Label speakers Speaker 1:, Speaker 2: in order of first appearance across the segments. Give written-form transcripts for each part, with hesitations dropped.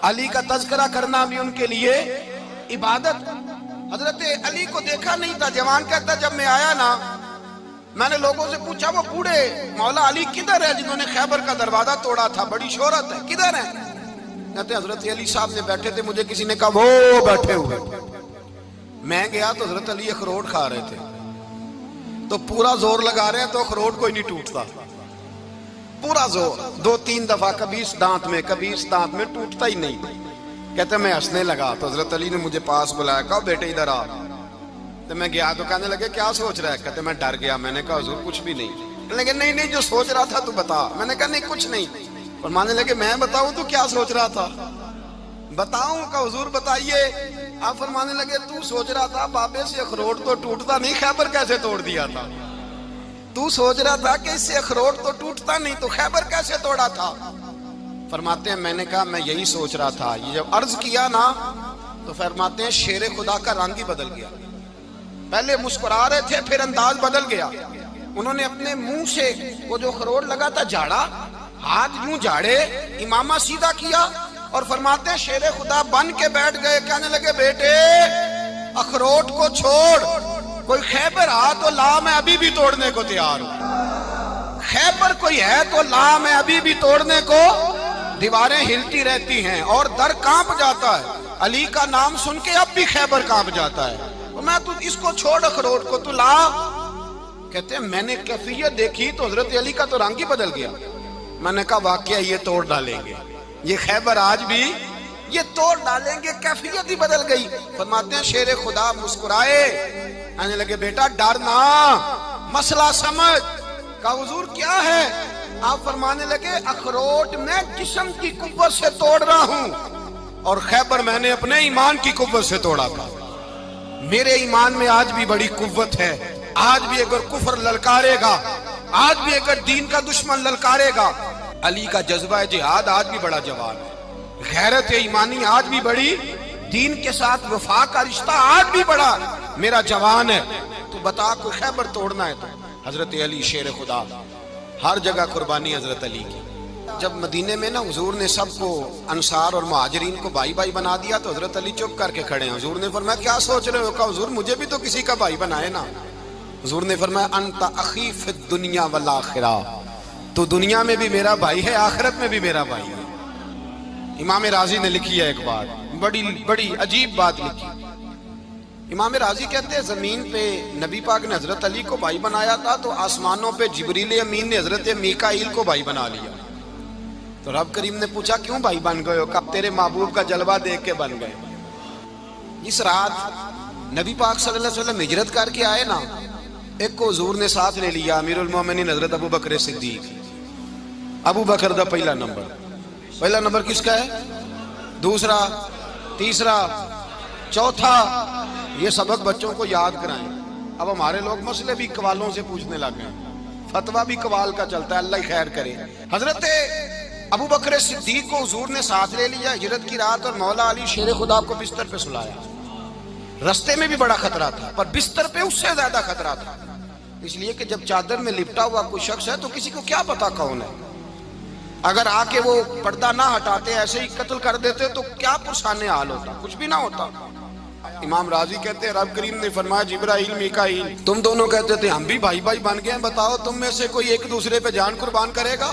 Speaker 1: علی کا تذکرہ کرنا بھی ان کے لیے عبادت۔ حضرت علی کو دیکھا نہیں تھا، جوان کہتا جب میں آیا نا میں نے لوگوں سے پوچھا وہ بوڑھے مولا علی کدھر ہے جنہوں نے خیبر کا دروازہ توڑا تھا، بڑی شہرت ہے، کدھر ہے؟ کہتے حضرت علی صاحب نے بیٹھے تھے، مجھے کسی نے کہا وہ بیٹھے ہوئے۔ میں گیا تو حضرت علی اخروٹ کھا رہے تھے، تو پورا زور لگا رہے ہیں تو اخروٹ کوئی نہیں ٹوٹتا، پورا زور 2-3 دفعہ، کبھی اس دانت میں کبھی اس دانت میں، ٹوٹتا ہی نہیں۔ کہتے میں ہنسنے لگا تو حضرت علی نے مجھے پاس بلایا، کہا بیٹے ادھر آ۔ تو میں گیا تو کہنے لگے کیا سوچ رہا ہے؟ کہتے میں ڈر گیا، میں نے کہا حضور کچھ بھی نہیں۔ لیکن نہیں جو سوچ رہا تھا تو بتا۔ میں نے کہا نہیں کچھ نہیں۔ فرمانے لگے میں بتاؤں تو کیا سوچ رہا تھا؟ بتاؤں؟ کہ حضور بتائیے۔ آپ فرمانے لگے تو سوچ رہا تھا بابے سے اخروٹ تو ٹوٹتا نہیں، خیبر کیسے توڑ دیا تھا؟ تو سوچ رہا تھا کہ اس سے اخروٹ تو ٹوٹتا نہیں تو خیبر کیسے توڑا تھا؟ فرماتے ہیں میں نے کہا میں یہی سوچ رہا تھا۔ یہ جب عرض کیا نا تو فرماتے ہیں شیر خدا کا رنگ ہی بدل گیا، پہلے مسکرا رہے تھے پھر انداز بدل گیا۔ انہوں نے اپنے منہ سے وہ جو خروٹ لگا تھا جھاڑا، ہاتھ یوں جھاڑے، امامہ سیدھا کیا اور فرماتے ہیں شیر خدا بن کے بیٹھ گئے، کہنے لگے بیٹے اخروٹ کو چھوڑ، کوئی خیبر آ تو لا، میں ابھی بھی توڑنے کو تیار ہوں۔ خیبر کوئی ہے تو لا، میں ابھی بھی توڑنے کو۔ دیواریں ہلتی رہتی ہیں اور در کانپ جاتا ہے، علی کا نام سن کے اب بھی خیبر کانپ جاتا ہے۔ میں تو اس کو چھوڑ اخروٹ کو تو لا۔ کہتے ہیں میں نے کیفیت دیکھی تو حضرت علی کا تو رنگ ہی بدل گیا۔ میں نے کہا واقعہ یہ توڑ ڈالیں گے، یہ خیبر آج بھی یہ توڑ ڈالیں گے، کیفیت ہی بدل گئی۔ فرماتے ہیں شیر خدا مسکرائے، کہنے لگے بیٹا ڈرنا، مسئلہ سمجھ۔ کہا حضور کیا ہے؟ آپ فرمانے لگے اخروٹ میں جسم کی قوت سے توڑ رہا ہوں اور خیبر میں نے اپنے ایمان کی قوت سے توڑا تھا۔ میرے ایمان میں آج بھی بڑی قوت ہے، آج بھی اگر کفر للکارے گا، آج بھی اگر دین کا دشمن للکارے گا، علی کا جذبہ جہاد آج بھی بڑا جوان ہے، غیرت ایمانی آج بھی بڑی، دین کے ساتھ وفا کا رشتہ آج بھی بڑا میرا جوان ہے۔ تو بتا کوئی خیبر توڑنا ہے تو حضرت علی شیر خدا، ہر جگہ قربانی حضرت علی کی۔ جب مدینے میں نا حضور نے سب کو انصار اور مہاجرین کو بھائی بھائی بنا دیا تو حضرت علی چپ کر کے کھڑے ہیں۔ حضور نے فرمایا کیا سوچ رہے ہو؟ کہا حضور مجھے بھی تو کسی کا بھائی بنائے نا۔ حضور نے فرمایا انت اخی فی الدنیا والآخرہ، تو دنیا میں بھی میرا بھائی ہے، آخرت میں بھی میرا بھائی ہے۔ امام راضی نے لکھی ہے ایک بات، بڑی عجیب بات لکھی۔ امام راضی کہتے ہیں زمین پہ نبی پاک نے حضرت علی کو بھائی بنایا تھا تو آسمانوں پہ جبریل امین نے حضرت میکائیل کو بھائی بنا لیا۔ تو رب کریم نے پوچھا کیوں بھائی بن گئے ہو؟ کب تیرے محبوب کا جلوہ دیکھ کے بن گئے۔ اس رات نبی پاک صلی اللہ علیہ وسلم ہجرت کر کے آئے نا، ایک کو حضور نے ساتھ لے لیا، امیر المومنین حضرت ابو بکر صدیق۔ ابو بکر دا پہلا نمبر کس کا ہے؟ دوسرا، تیسرا، چوتھا۔ یہ سبق بچوں کو یاد کرائیں۔ اب ہمارے لوگ مسئلے بھی قوالوں سے پوچھنے لگ گئے، فتویٰ بھی قوال کا چلتا ہے، اللہ خیر کرے۔ حضرت ابو بکر صدیق کو حضور نے ساتھ لے لیا ہجرت کی رات، اور مولا علی شیر خدا کو بستر پہ سلایا۔ رستے میں بھی بڑا خطرہ تھا پر بستر پہ اس سے زیادہ خطرہ تھا، اس لیے کہ جب چادر میں لپٹا ہوا کوئی شخص ہے تو کسی کو کیا پتا کون ہے، اگر آ کے وہ پردہ نہ ہٹاتے ایسے ہی قتل کر دیتے تو کیا پرسان حال ہوتا، کچھ بھی نہ ہوتا۔ امام راضی کہتے ہیں رب کریم نے فرمایا جبرائیل میکائیل تم دونوں کہتے تھے ہم بھی بھائی بھائی بن گئے، بتاؤ تم میں سے کوئی ایک دوسرے پہ جان قربان کرے گا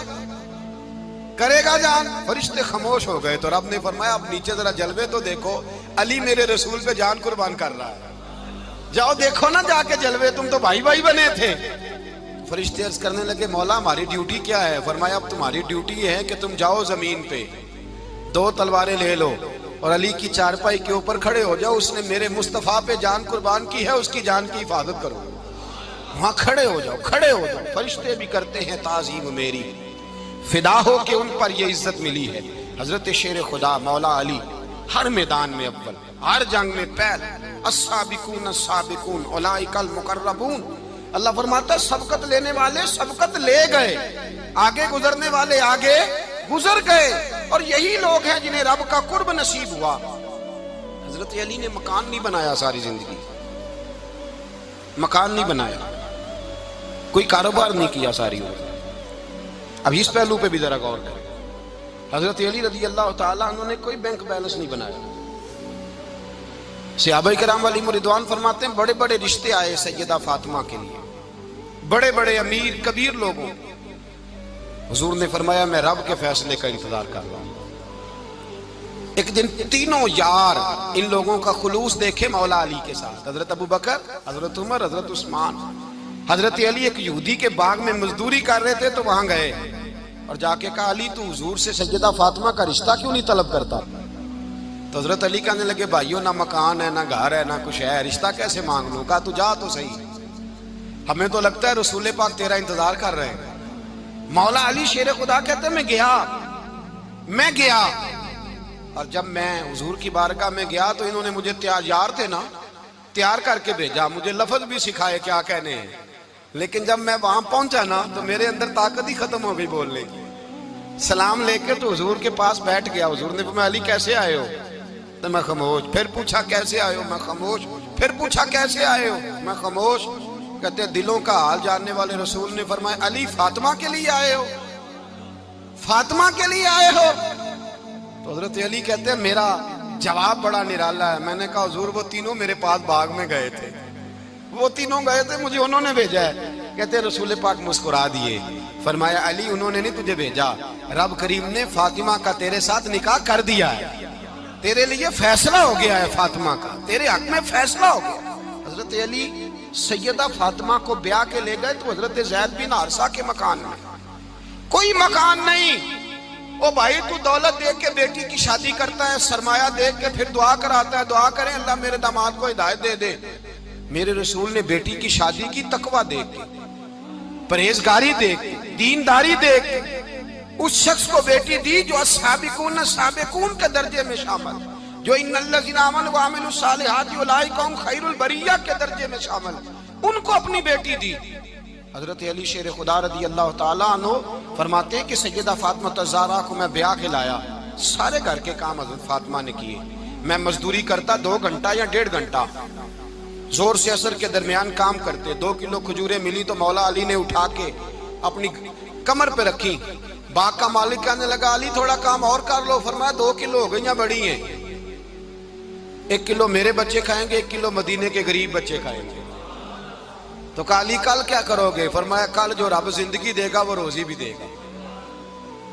Speaker 1: جان؟ فرشتے خاموش ہو گئے تو رب نے فرمایا اب نیچے ذرا جلوے تو دیکھو، علی میرے رسول پہ جان قربان کر رہا ہے، جاؤ دیکھو نا جا کے جلوے، تم تو بھائی بھائی بنے تھے۔ فرشتے عرض کرنے لگے مولا ہماری ڈیوٹی کیا ہے؟ فرمایا اب تمہاری ڈیوٹی یہ ہے کہ تم جاؤ زمین پہ 2 تلواریں لے لو اور علی کی چارپائی کے اوپر کھڑے ہو جاؤ، اس نے میرے مصطفیٰ پہ جان قربان کی ہے، اس کی جان کی حفاظت کرو۔ وہاں کھڑے ہو جاؤ۔ فرشتے بھی کرتے ہیں تعظیم میری، فدا ہو کہ ان پر یہ عزت ملی ہے۔ حضرت شیر خدا مولا علی ہر میدان میں اول، ہر جنگ میں پہل، السابقون السابقون اولئک المقربون۔ اللہ فرماتا ہے سبقت لینے والے سبقت لے گئے، آگے گزرنے والے آگے گزر گئے، اور یہی لوگ ہیں جنہیں رب کا قرب نصیب ہوا۔ حضرت علی نے مکان نہیں بنایا، ساری زندگی مکان نہیں بنایا، کوئی کاروبار نہیں کیا ساری عمر۔ اب اس پہلو پہ بھی ذرا غور کریں۔ حضرت علی رضی اللہ تعالیٰ عنہ نے کوئی بینک بیلنس نہیں بنایا. صحابہ کرام علیہم رضوان فرماتے ہیں بڑے بڑے رشتے آئے سیدہ فاطمہ کے لیے، بڑے بڑے امیر کبیر لوگوں. حضور نے فرمایا میں رب کے فیصلے کا انتظار کر رہا ہوں. ایک دن تینوں یار ان لوگوں کا خلوص دیکھے مولا علی کے ساتھ، حضرت ابو بکر، حضرت عمر، حضرت عثمان. حضرت علی ایک یہودی کے باغ میں مزدوری کر رہے تھے تو وہاں گئے اور جا کے کہا علی تو حضور سے سیدہ فاطمہ کا رشتہ کیوں نہیں طلب کرتا؟ تو حضرت علی کہنے لگے بھائیو نہ مکان ہے نہ گھر ہے نہ کچھ ہے، رشتہ کیسے مانگ لوں؟ کہا تو جا تو صحیح، ہمیں تو لگتا ہے رسول پاک تیرا انتظار کر رہے ہیں. مولا علی شیر خدا کہتے ہیں میں گیا اور جب میں حضور کی بارگاہ میں گیا تو انہوں نے مجھے یار تھے نا تیار کر کے بھیجا، مجھے لفظ بھی سکھائے کیا کہنے ہیں، لیکن جب میں وہاں پہنچا نا تو میرے اندر طاقت ہی ختم ہو گئی بولنے کی. سلام لے کے تو حضور کے پاس بیٹھ گیا. حضور نے فرمایا علی کیسے آئے ہو؟ تو میں خاموش. پھر پوچھا کیسے آئے ہو؟ میں خاموش. پھر پوچھا کیسے آئے ہو؟ میں خاموش. کہتے ہیں دلوں کا حال جاننے والے رسول نے فرمایا علی فاطمہ کے لیے آئے ہو؟ فاطمہ کے لیے آئے ہو؟ تو حضرت علی کہتے ہیں میرا جواب بڑا نرالا ہے. میں نے کہا حضور وہ تینوں میرے پاس باغ میں گئے تھے، وہ تینوں گئے تھے، مجھے انہوں نے بھیجا ہے. کہتے ہیں رسول پاک مسکرا دیے، فرمایا علی انہوں نے نہیں تجھے بھیجا، رب کریم نے فاطمہ کا تیرے ساتھ نکاح کر دیا ہے، تیرے لیے فیصلہ ہو گیا ہے، فاطمہ کا تیرے حق میں فیصلہ ہو گیا. حضرت علی سیدہ فاطمہ کو بیاہ کے لے گئے تو حضرت زید بن حارثہ کے مکان میں کوئی مکان نہیں. او بھائی تو دولت دیکھ کے بیٹی کی شادی کرتا ہے، سرمایہ دیکھ کے پھر دعا کراتا ہے، دعا کریں اللہ میرے داماد کو ہدایت دے دے. میرے رسول نے بیٹی کی شادی کی تقوی دیکھ کے، پرہیزگاری دیکھ کے، دینداری دیکھ کے اس شخص کو بیٹی دی جو سابقون کے درجے میں شامل، جو ان الذین آمنوا وعملوا الصالحات اولئک هم خیر البریہ کے درجے میں شامل، ان کو اپنی بیٹی دی. حضرت علی شیر خدا رضی اللہ تعالیٰ عنہ فرماتے ہیں کہ سیدہ فاطمہ الزہرا کو میں بیاہ کے لایا، سارے گھر کے کام حضرت فاطمہ نے کیے. میں مزدوری کرتا 2 گھنٹہ یا 1.5 گھنٹہ، زور سے عصر کے درمیان کام کرتے. 2 کلو کھجوریں ملی تو مولا علی نے اٹھا کے اپنی کمر پہ رکھی. باغ کا مالک کہنے لگا علی تھوڑا کام اور کر لو. فرمایا 2 کلو ہو گئیں بڑی ہیں، 1 کلو میرے بچے کھائیں گے، 1 کلو مدینے کے غریب بچے کھائیں گے. تو کہا علی کل کیا کرو گے؟ فرمایا کل جو رب زندگی دے گا وہ روزی بھی دے گا.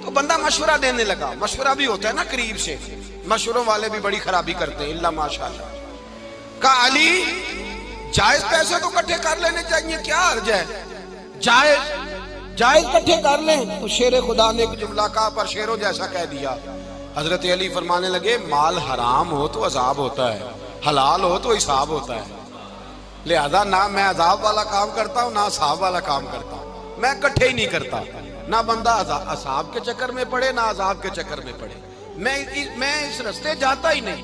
Speaker 1: تو بندہ مشورہ دینے لگا. مشورہ بھی ہوتا ہے نا قریب سے، مشوروں والے بھی بڑی خرابی کرتے ہیں، اللہ ماشاءاللہ. کہا علی جائز پیسے تو کٹھے کر لینے چاہیے، کیا حرج ہے، جائز کٹھے کر لیں. تو شیر خدا نے ایک جملہ کہا پر شیروں جیسا کہہ دیا. حضرت علی فرمانے لگے مال حرام ہو تو عذاب ہوتا ہے، حلال ہو تو حساب ہوتا ہے، لہذا نہ میں عذاب والا کام کرتا ہوں نہ حساب والا کام کرتا ہوں، میں کٹھے ہی نہیں کرتا. نہ بندہ عذاب کے چکر میں پڑے نہ عذاب کے چکر میں پڑے، میں اس رستے جاتا ہی نہیں.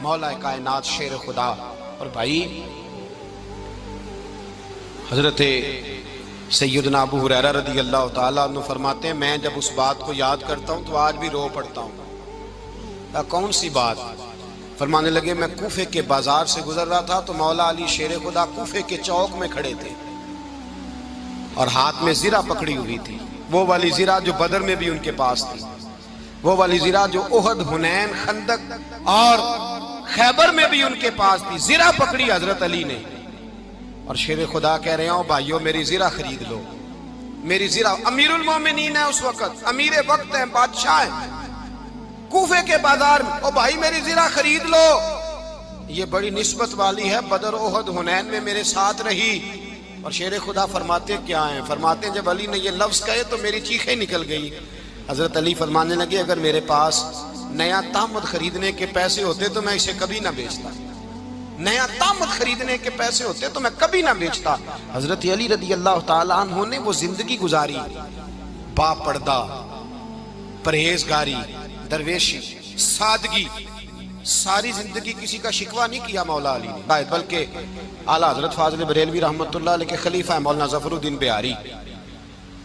Speaker 1: مولا کائنات شیر خدا. اور بھائی حضرت سیدنا ابو ہریرہ رضی اللہ تعالیٰ عنہ فرماتے ہیں میں جب اس بات کو یاد کرتا ہوں تو آج بھی رو پڑتا ہوں. کون سی بات؟ فرمانے لگے میں کوفے کے بازار سے گزر رہا تھا تو مولا علی شیر خدا کوفے کے چوک میں کھڑے تھے اور ہاتھ میں زرہ پکڑی ہوئی تھی، وہ والی زرہ جو بدر میں بھی ان کے پاس تھی، وہ والی زرہ جو احد، حنین، خندق اور خیبر میں بھی ان کے پاس تھی. زرہ پکڑی حضرت علی نے اور شیر خدا کہہ رہے ہوں بھائیو میری زرہ خرید لو. میری زرہ، امیر المومنین ہے اس وقت، امیر وقت ہیں، بادشاہ ہیں، کوفے کے بازار میں. او بھائی میری زرہ خرید لو، یہ بڑی نسبت والی ہے، بدر، احد، حنین میں میرے ساتھ رہی. اور شیر خدا فرماتے کیا ہیں؟ فرماتے ہیں جب علی نے یہ لفظ کہے تو میری چیخیں نکل گئی. حضرت علی فرمانے لگے اگر میرے پاس نیا تامد خریدنے کے پیسے ہوتے تو میں اسے کبھی نہ بیچتا، نیا تامد خریدنے کے پیسے ہوتے تو میں کبھی نہ بیچتا. حضرت علی رضی اللہ تعالیٰ عنہ نے وہ زندگی گزاری، با پردہ، پرہیزگاری، درویشی، سادگی، ساری زندگی کسی کا شکوہ نہیں کیا مولا علی نے، بلکہ اعلیٰ حضرت فاضل بریلوی رحمۃ اللہ علیہ کے خلیفہ مولانا ظفر الدین بہاری،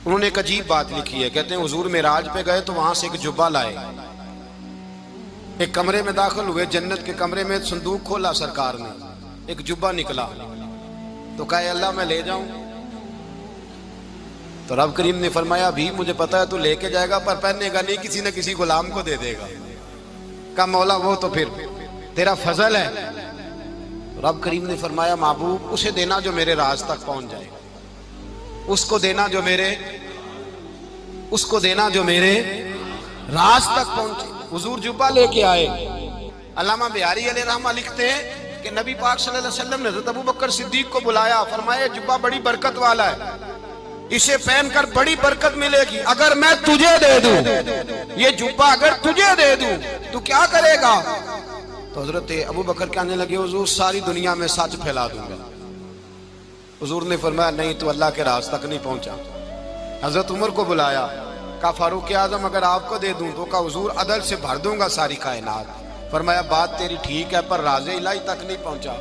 Speaker 1: انہوں نے ایک عجیب بات لکھی ہے. کہتے ہیں حضور معراج پہ گئے تو وہاں سے ایک جبہ لائے، ایک کمرے میں داخل ہوئے، جنت کے کمرے میں صندوق کھولا سرکار نے، ایک جبہ نکلا تو کہا اللہ میں لے جاؤں؟ تو رب کریم نے فرمایا بھی مجھے پتا ہے تو لے کے جائے گا پر پہننے گا نہیں، کسی نہ کسی غلام کو دے دے گا۔ کہا مولا وہ تو پھر تیرا فضل ہے۔ رب کریم نے فرمایا محبوب اسے دینا جو میرے راز تک پہنچ جائے، اس کو دینا جو میرے راز تک پہنچے۔ حضور جبہ لے کے آئے۔ علامہ بہاری علیہ رحمہ لکھتے ہیں کہ نبی پاک صلی اللہ علیہ وسلم نے حضرت ابوبکر صدیق کو بلایا، فرمایا جبہ بڑی برکت والا ہے، اسے پہن کر بڑی برکت ملے گی، اگر میں تجھے دے دوں یہ جبہ، اگر تجھے دے دوں تو کیا کرے گا؟ تو حضرت ابوبکر کہنے لگے حضور ساری دنیا میں سچ پھیلا دوں گا۔ حضور نے فرمایا نہیں تو اللہ کے راز تک نہیں پہنچا۔ حضرت عمر کو بلایا، کہا فاروق اعظم اگر آپ کو دے دوں تو کہا حضور عدل سے بھر دوں گا ساری کائنات۔ فرمایا بات تیری ٹھیک ہے پر راز الہی تک نہیں پہنچا۔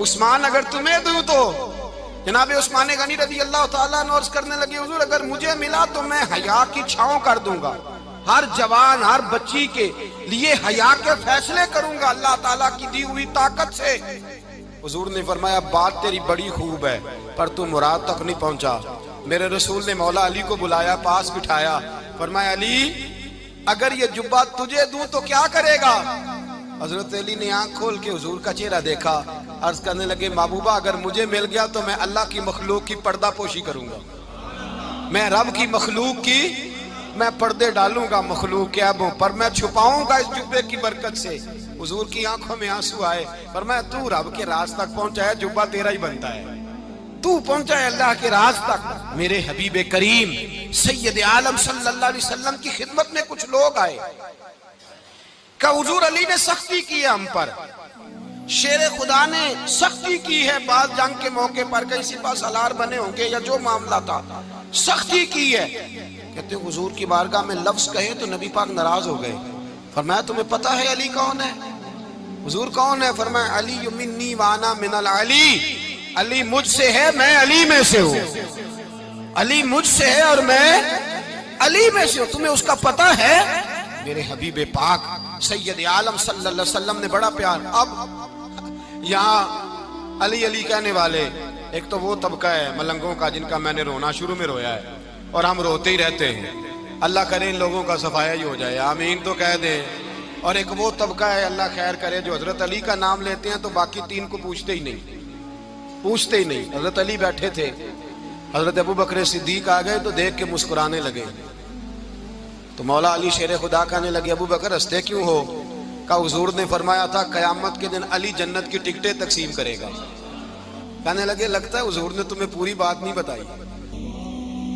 Speaker 1: عثمان اگر تمہیں دوں تو جناب عثمان غنی رضی اللہ تعالیٰ عنہ عرض کرنے لگے حضور اگر مجھے ملا تو میں حیا کی چھاؤں کر دوں گا، ہر جوان ہر بچی کے لیے حیا کے فیصلے کروں گا اللہ تعالیٰ کی دی ہوئی طاقت سے۔ حضور نے فرمایا بات تیری بڑی خوب ہے پر تو مراد تک نہیں پہنچا۔ میرے رسول نے مولا علی کو بلایا، پاس بٹھایا، فرمایا علی اگر یہ جبہ تجھے دوں تو کیا کرے گا؟ حضرت علی نے آنکھ کھول کے حضور کا چہرہ دیکھا، عرض کرنے لگے محبوبہ اگر مجھے مل گیا تو میں اللہ کی مخلوق کی پردہ پوشی کروں گا، میں رب کی مخلوق کی میں پردے ڈالوں گا مخلوق کے عیبوں پر، میں چھپاؤں گا اس جبے کی برکت سے۔ حضور کی آنکھوں میں آنسو آئے، فرمایا تو رب کے راز تک پہنچا ہے، جبہ تیرا ہی بنتا ہے، تو پہنچا ہے اللہ کے راز تک۔ میرے حبیب کریم سید عالم صلی اللہ علیہ وسلم کی خدمت میں کچھ لوگ آئے کہ حضور علی نے سختی کی ہے ہم پر، شیر خدا نے سختی کی ہے، بعض جنگ کے موقع پر کئی سپاہ سالار بنے ہوں گے یا جو معاملہ تھا سختی کی ہے۔ کہتے ہیں حضور کی بارگاہ میں لفظ کہے تو نبی پاک ناراض ہو گئے۔ فرمایا تمہیں پتہ ہے علی کون ہے؟ حضور کون ہے؟ فرمایا علی منی وانا من العلی، علی مجھ سے ہے میں علی میں سے ہوں، علی مجھ سے ہے اور میں علی میں سے ہوں، تمہیں اس کا پتہ ہے؟ میرے حبیب پاک سید عالم صلی اللہ علیہ وسلم نے بڑا پیار۔ اب یہاں علی علی کہنے والے ایک تو وہ طبقہ ہے ملنگوں کا جن کا میں نے رونا شروع میں رویا ہے اور ہم روتے ہی رہتے ہیں، اللہ کرے ان لوگوں کا صفایا ہی ہو جائے، آمین تو کہہ دیں۔ اور ایک وہ طبقہ ہے اللہ خیر کرے جو حضرت علی کا نام لیتے ہیں تو باقی تین کو پوچھتے ہی نہیں۔ حضرت علی بیٹھے تھے، حضرت ابوبکر صدیق آ گئے تو دیکھ کے مسکرانے لگے، تو مولا علی شیر خدا کہنے لگے ابوبکر ہنستے کیوں ہو؟ کہا حضور نے فرمایا تھا قیامت کے دن علی جنت کی ٹکٹیں تقسیم کرے گا۔ کہنے لگے لگتا ہے حضور نے تمہیں پوری بات نہیں بتائی۔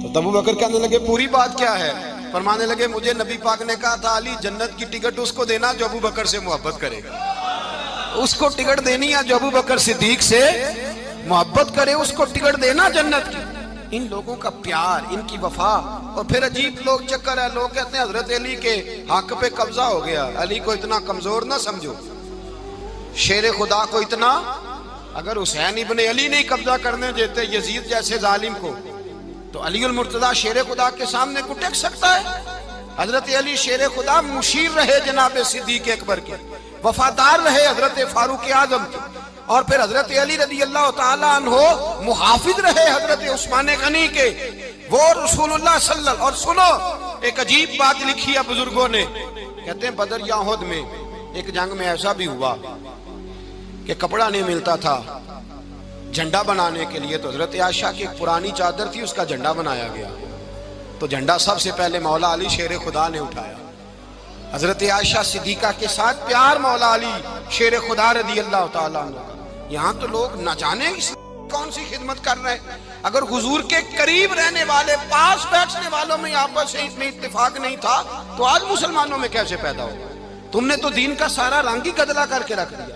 Speaker 1: تو ابوبکر کہنے لگے پوری بات کیا ہے؟ فرمانے لگے مجھے نبی پاک نے کہا تھا علی جنت کی ٹکٹ اس کو دینا جو ابوبکر سے محبت کرے گا، اس کو ٹکٹ دینی ہے جو ابوبکر صدیق سے محبت کرے، اس کو ٹکٹ دینا جنت کی۔ ان لوگوں کا پیار، ان کی وفا۔ اور پھر عجیب لوگ چکر ہے، لوگ کہتے ہیں حضرت علی کے حق پہ قبضہ ہو گیا، علی کو اتنا کمزور نہ سمجھو، شیر خدا کو اتنا، اگر حسین ابن علی نہیں قبضہ کرنے دیتے یزید جیسے ظالم کو تو علی المرتضیٰ شیر خدا کے سامنے کو ٹک سکتا ہے؟ حضرت علی شیر خدا مشیر رہے جناب صدیق اکبر کے، وفادار رہے حضرت فاروق اعظم کے، اور پھر حضرت علی رضی اللہ تعالیٰ عنہ محافظ رہے حضرت عثمان غنی کے، وہ رسول اللہ صلی اللہ علیہ وسلم۔ اور سنو ایک عجیب بات لکھی ہے بزرگوں نے، کہتے ہیں بدر یا احد میں ایک جنگ میں ایسا بھی ہوا کہ کپڑا نہیں ملتا تھا جھنڈا بنانے کے لیے، تو حضرت عائشہ کی ایک پرانی چادر تھی اس کا جھنڈا بنایا گیا، تو جھنڈا سب سے پہلے مولا علی شیر خدا نے اٹھایا۔ حضرت عائشہ صدیقہ کے ساتھ پیار مولا علی شیر خدا رضی اللہ تعالیٰ عنہ۔ یہاں تو لوگ نہ جانے کون سی خدمت کر رہے ہیں، اگر حضور کے قریب رہنے والے پاس بیٹھنے والوں میں آپس میں اتفاق نہیں تھا تو آج مسلمانوں میں کیسے پیدا ہو؟ تم نے تو دین کا سارا رنگ ہی گدلا کر کے رکھ دیا،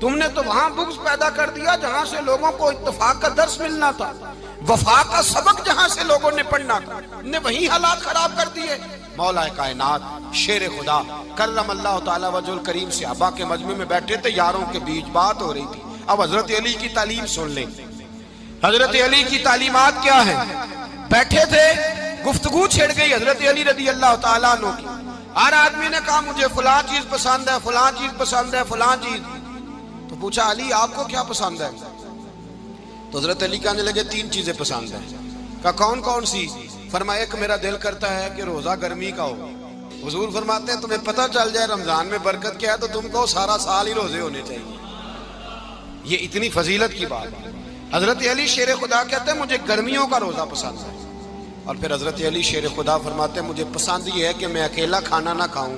Speaker 1: تم نے تو وہاں بغض پیدا کر دیا جہاں سے لوگوں کو اتفاق کا درس ملنا تھا، وفا کا سبق جہاں سے لوگوں نے پڑھنا تھا، نے وہی حالات خراب کر دیے۔ مولا کائنات شیر خدا کرم اللہ تعالیٰ وجہ الکریم صحابہ کے مجمع میں بیٹھے تھے، یاروں کے بیچ بات ہو رہی تھی۔ اب حضرت علی کی تعلیم سن لیں، حضرت علی کی تعلیمات کیا ہیں؟ بیٹھے تھے، گفتگو چھڑ گئی حضرت علی رضی اللہ تعالیٰ عنہ کی، ہر آدمی نے کہا مجھے فلاں چیز پسند ہے، فلاں چیز پسند ہے، فلاں چیز۔ تو پوچھا علی آپ کو کیا پسند ہے؟ تو حضرت علی کہنے لگے تین چیزیں پسند ہیں۔ کہا کون کون سی؟ فرمایا کہ میرا دل کرتا ہے کہ روزہ گرمی کا ہو۔ حضور فرماتے ہیں تمہیں پتہ چل جائے رمضان میں برکت کیا ہے تو تم کو سارا سال ہی روزے ہونے چاہیے۔ یہ اتنی فضیلت کی بات ہے۔ حضرت علی شیر خدا کہتے ہیں مجھے گرمیوں کا روزہ پسند ہے، اور پھر حضرت علی شیر خدا فرماتے ہیں مجھے پسند یہ ہے کہ میں اکیلا کھانا نہ کھاؤں،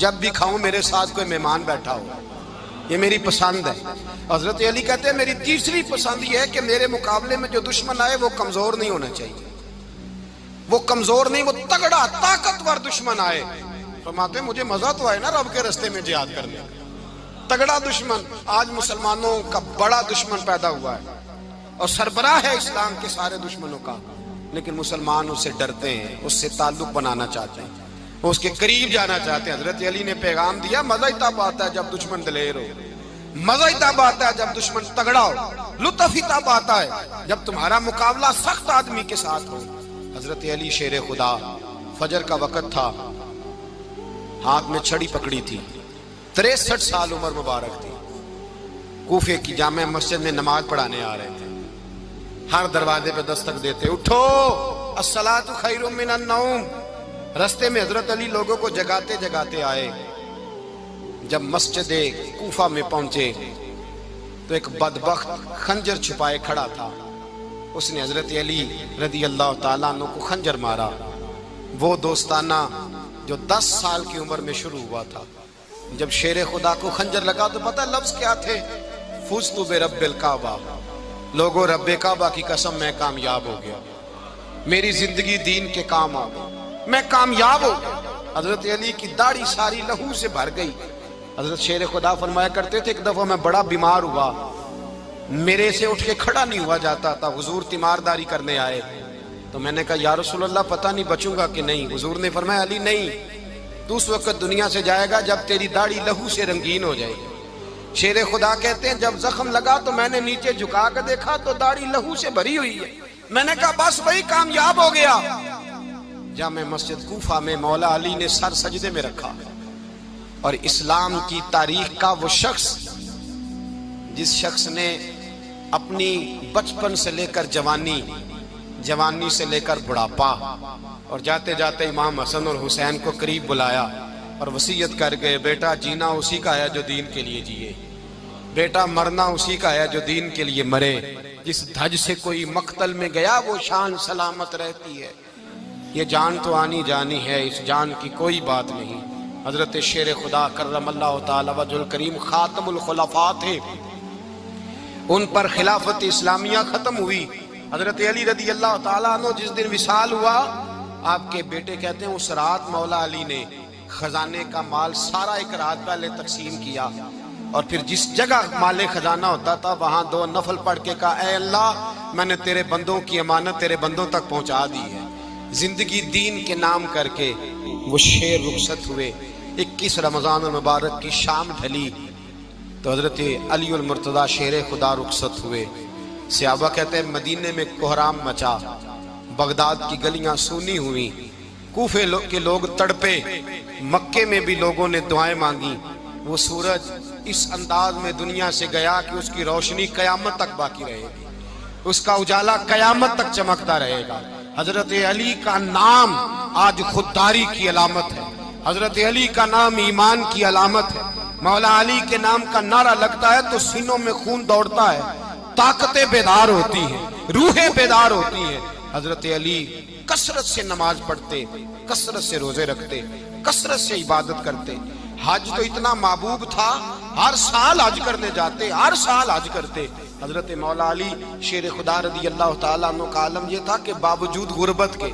Speaker 1: جب بھی کھاؤں میرے ساتھ کوئی مہمان بیٹھا ہو، یہ میری پسند ہے۔ حضرت علی کہتے ہیں میری تیسری پسند یہ ہے کہ میرے مقابلے میں جو دشمن آئے وہ کمزور نہیں ہونا چاہیے، وہ کمزور نہیں، وہ تگڑا طاقتور دشمن آئے۔ فرماتے ہیں مجھے مزہ تو آئے نا رب کے رستے میں جہاد کرنے کا، تگڑا دشمن۔ آج مسلمانوں کا بڑا دشمن پیدا ہوا ہے اور سربراہ ہے اسلام کے سارے دشمنوں کا، لیکن مسلمان اس سے ڈرتے ہیں، اس سے تعلق بنانا چاہتے ہیں، وہ اس کے قریب جانا چاہتے ہیں۔ حضرت علی نے پیغام دیا مزہ ہی تب آتا ہے جب دشمن دلیر ہو، مزہ ہی تب آتا ہے جب دشمن تگڑا ہو، لطف ہی تب آتا ہے جب تمہارا مقابلہ سخت آدمی کے ساتھ ہو۔ حضرت علی شیر خدا، فجر کا وقت تھا، ہاتھ میں چھڑی پکڑی تھی، 63 سال عمر مبارک تھی، کوفے کی جامع مسجد میں نماز پڑھانے آ رہے تھے۔ ہر دروازے پہ دستک دیتے اٹھو الصلاۃ خیر من النوم۔ رستے میں حضرت علی لوگوں کو جگاتے جگاتے آئے۔ جب مسجد کوفہ میں پہنچے تو ایک بدبخت خنجر چھپائے کھڑا تھا، اس نے حضرت علی رضی اللہ تعالیٰ عنہ کو خنجر مارا۔ وہ دوستانہ جو 10 سال کی عمر میں شروع ہوا تھا، جب شیر خدا کو خنجر لگا تو پتہ لفظ کیا تھے؟ فزت برب الکعبہ، لوگوں رب کعبہ کی قسم میں کامیاب ہو گیا، میری زندگی دین کے کام آ گئی، میں کامیاب ہو گیا۔ حضرت علی کی داڑھی ساری لہو سے بھر گئی۔ حضرت شیر خدا فرمایا کرتے تھے ایک دفعہ میں بڑا بیمار ہوا، میرے سے اٹھ کے کھڑا نہیں ہوا جاتا تھا، حضور تیمارداری کرنے آئے تو میں نے کہا یا رسول اللہ پتہ نہیں بچوں گا کہ نہیں۔ حضور نے فرمایا علی نہیں، تو اس وقت دنیا سے جائے گا جب تیری داڑھی لہو سے رنگین ہو جائے گی۔ شیر خدا کہتے ہیں جب زخم لگا تو میں نے نیچے جھکا کر دیکھا تو داڑھی لہو سے بھری ہوئی ہے، میں نے کہا بس وہی کامیاب ہو گیا۔ جامع مسجد کوفہ میں مولا علی نے سر سجدے میں رکھا، اور اسلام کی تاریخ کا وہ شخص جس شخص نے اپنی بچپن سے لے کر جوانی، جوانی سے لے کر بڑھاپا، اور جاتے جاتے امام حسن اور حسین کو قریب بلایا اور وصیت کر گئے بیٹا جینا اسی کا ہے جو دین کے لیے جیے، بیٹا مرنا اسی کا ہے جو دین کے لیے مرے، جس دھج سے کوئی مقتل میں گیا وہ شان سلامت رہتی ہے، یہ جان تو آنی جانی ہے، اس جان کی کوئی بات نہیں۔ حضرت شیر خدا کرم اللہ تعالی وجہ الکریم خاتم الخلفاء تھے، ان پر خلافت اسلامیہ ختم ہوئی۔ حضرت علی رضی اللہ تعالیٰ عنہ جس دن وصال ہوا، آپ کے بیٹے کہتے ہیں اس رات مولا علی نے خزانے کا مال سارا ایک رات پہلے تقسیم کیا، اور پھر جس جگہ مال خزانہ ہوتا تھا وہاں 2 نفل پڑھ کے کہا اے اللہ میں نے تیرے بندوں کی امانت تیرے بندوں تک پہنچا دی ہے۔ زندگی دین کے نام کر کے وہ شیر رخصت ہوئے۔ 21 رمضان المبارک کی شام ڈھلی تو حضرت علی المرتضیٰ شیر خدا رخصت ہوئے۔ صحابہ کہتے ہیں مدینے میں کوہرام مچا، بغداد کی گلیاں سونی ہوئی، کوفے کے لوگ تڑپے، مکے میں بھی لوگوں نے دعائیں مانگی۔ وہ سورج اس انداز میں دنیا سے گیا کہ اس کی روشنی قیامت تک باقی رہے گی، اس کا اجالا قیامت تک چمکتا رہے گا۔ حضرت علی کا نام آج خودداری کی علامت ہے، حضرت علی کا نام ایمان کی علامت ہے۔ مولا علی کے نام کا نعرہ لگتا ہے تو سینوں میں خون دوڑتا ہے، طاقتیں بیدار ہوتی ہیں، روحیں بیدار ہوتی ہیں۔ حضرت علی کثرت سے نماز پڑھتے، کثرت سے روزے رکھتے، کثرت سے عبادت کرتے۔ حج تو اتنا محبوب تھا، ہر سال حج کرنے جاتے، ہر سال حج کرتے۔ حضرت مولا علی شیر خدا رضی اللہ تعالیٰ عنہ کا عالم یہ تھا کہ باوجود غربت کے،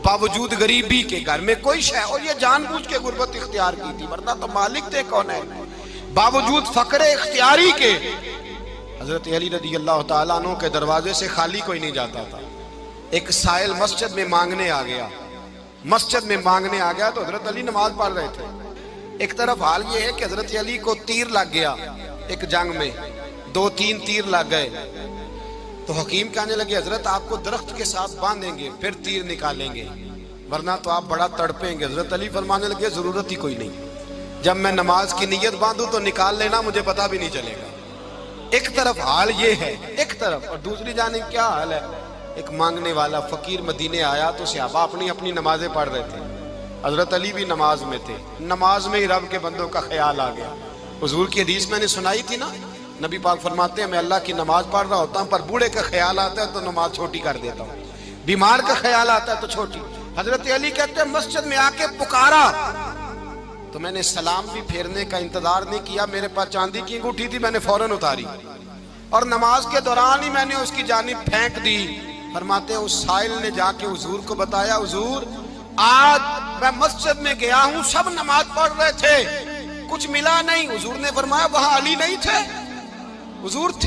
Speaker 1: باوجود غریبی کے، گھر میں کوئی شے، اور یہ جان بوجھ کے غربت اختیار کی تھی ورنہ تو مالک تھے کون ہے، باوجود فقر اختیاری کے حضرت علی رضی اللہ تعالیٰ عنہ کے دروازے سے خالی کوئی نہیں جاتا تھا۔ ایک سائل مسجد میں مانگنے آ گیا، مسجد میں مانگنے آ گیا تو حضرت علی نماز پڑھ رہے تھے۔ ایک طرف حال یہ ہے کہ حضرت علی کو تیر لگ گیا، ایک جنگ میں 2-3 تیر لگ گئے تو حکیم کہنے لگے حضرت آپ کو درخت کے ساتھ باندھیں گے پھر تیر نکالیں گے ورنہ تو آپ بڑا تڑپیں گے۔ حضرت علی فرمانے لگے ضرورت ہی کوئی نہیں، جب میں نماز کی نیت باندھوں تو نکال لینا، مجھے پتہ بھی نہیں چلے گا۔ ایک طرف حال یہ ہے، ایک طرف، اور دوسری جانب کیا حال ہے؟ ایک مانگنے والا فقیر مدینے آیا تو صحابہ اپنی اپنی نمازیں پڑھ رہے تھے، حضرت علی بھی نماز میں تھے، نماز میں ہی رب کے بندوں کا خیال آ گیا۔ حضور کی حدیث میں نے سنائی تھی نا، نبی پاک فرماتے ہیں میں اللہ کی نماز پڑھ رہا ہوتا ہوں پر بوڑھے کا خیال آتا ہے تو نماز چھوٹی کر دیتا ہوں، بیمار کا خیال آتا ہے تو چھوٹی۔ حضرت علی کہتے ہیں مسجد میں آ کے پکارا تو میں نے سلام بھی پھیرنے کا انتظار نہیں کیا، میرے پاس چاندی کی انگوٹھی تھی، میں نے فوراً اتاری اور نماز کے دوران ہی میں نے اس کی جانب پھینک دی۔ فرماتے ہیں اس سائل نے جا کے حضور کو بتایا، حضور آج میں مسجد میں گیا ہوں، سب نماز پڑھ رہے تھے، کچھ ملا نہیں۔ حضور نے فرمایا وہاں علی نہیں تھے؟ حضور تھے۔